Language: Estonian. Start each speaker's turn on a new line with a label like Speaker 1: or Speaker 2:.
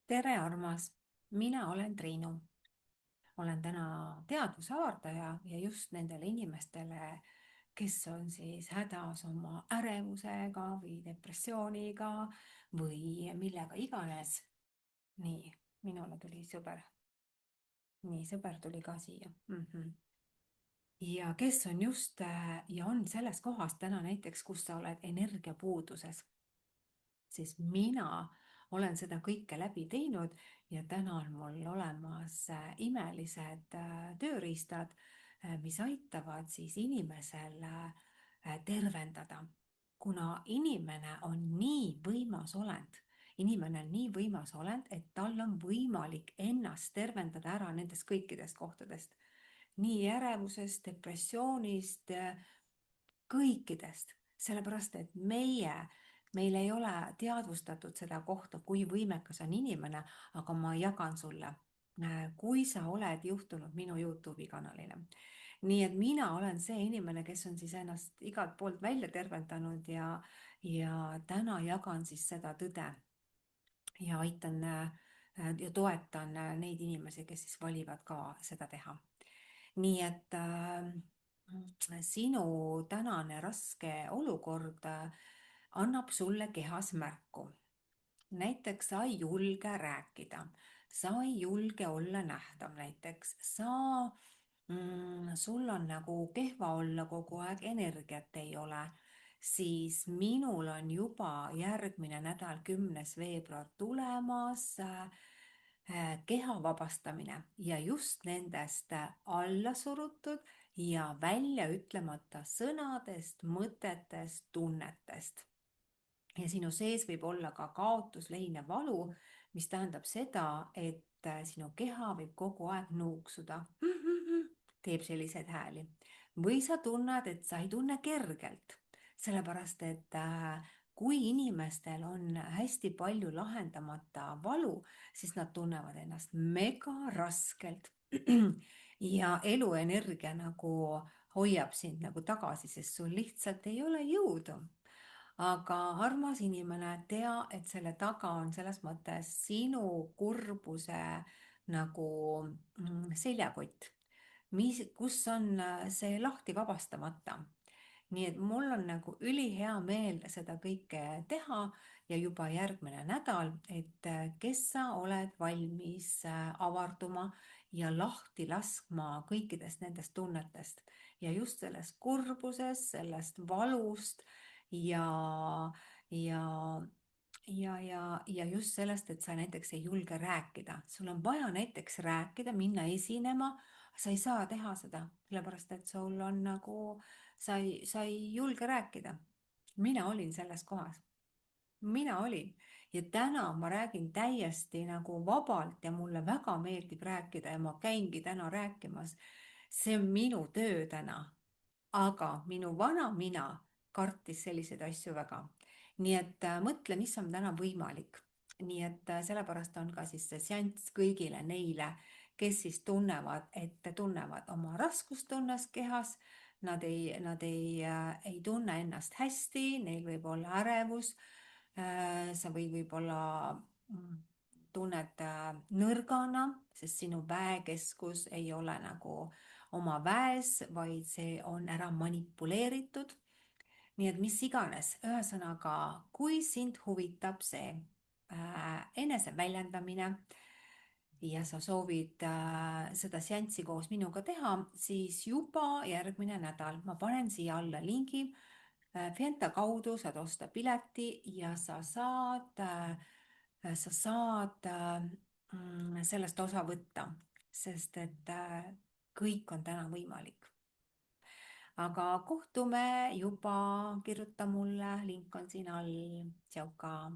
Speaker 1: tere, armas! Mina olen Triinu. Olen täna teadvusavardaja ja just nendele inimestele, kes on siis hädas oma ärevusega või depressiooniga või millega iganes. Nii, minule tuli sõber. Nii, sõber tuli ka siia. Ja kes on just ja on selles kohas täna näiteks, kus sa oled energiapuuduses, siis mina olen seda kõike läbi teinud ja täna on mul olemas imelised tööriistad, mis aitavad siis inimesel tervendada. Kuna inimene on nii võimas olend, et tal on võimalik ennast tervendada ära nendest kõikidest kohtadest. Nii ärevusest, depressioonist, kõikidest, sellepärast et meil ei ole teadvustatud seda kohta, kui võimekas on inimene, aga ma jagan sulle, kui sa oled juhtunud minu YouTube'i kanalile. Nii et mina olen see inimene, kes on siis ennast igalt poolt välja tervendanud ja täna jagan siis seda tõde ja aitan ja toetan neid inimesi, kes siis valivad ka seda teha. Nii et sinu tänane raske olukord annab sulle kehas märku. Näiteks sa ei julge rääkida, sa ei julge olla nähtav näiteks, sul on nagu kehva olla kogu aeg, energiat ei ole, siis minul on juba järgmine nädal, 10. veebruar tulemas keha vabastamine ja just nendest allasurutud ja välja ütlemata sõnadest, mõtetest, tunnetest. Ja sinu sees võib olla ka kaotusleine valu, mis tähendab seda, et sinu keha võib kogu aeg nuuksuda, teeb selliseid hääli. Või sa tunned, et sa ei tunne kergelt, sellepärast et kui inimestel on hästi palju lahendamata valu, siis nad tunnevad ennast mega raskelt ja eluenergia nagu hoiab sind nagu tagasi, sest sul lihtsalt ei ole jõudu. Aga armas inimene, tea, et selle taga on selles mõttes sinu kurbuse nagu seljakott, kus on see lahti vabastamata. Nii et mul on nagu ülihea meel seda kõike teha ja juba järgmine nädal, et kes sa oled valmis avarduma ja lahti laskma kõikidest nendest tunnetest ja just sellest kurbusest, sellest valust ja, ja just sellest, et sa näiteks ei julge rääkida. Sul on vaja näiteks rääkida, minna esinema, sa ei saa teha seda, sellepärast et sul on nagu, sa ei julge rääkida. Mina olin selles kohas. Mina olin. Ja täna ma räägin täiesti nagu vabalt ja mulle väga meeldib rääkida ja ma käingi täna rääkimas. See on minu töö täna. Aga minu vana mina kartis selliseid asju väga. Nii et mõtle, mis on täna võimalik. Nii et sellepärast on ka siis see seanss kõigile neile, kes siis tunnevad, et tunnevad oma raskustunnes kehas, nad ei tunne ennast hästi, neil võib olla ärevus, sa võib-olla tunned nõrgana, sest sinu väekeskus ei ole nagu oma väes, vaid see on ära manipuleeritud. Nii et mis iganes, ühesõnaga, kui sind huvitab see eneseväljendamine ja sa soovid seda seanssi koos minuga teha, siis juba järgmine nädal ma panen siia alla lingi. Fienta kaudu saad osta pileti ja sa saad sellest osa võtta, sest et kõik on täna võimalik. Aga kohtume juba, kirjuta mulle, link on siin all. Tšauka!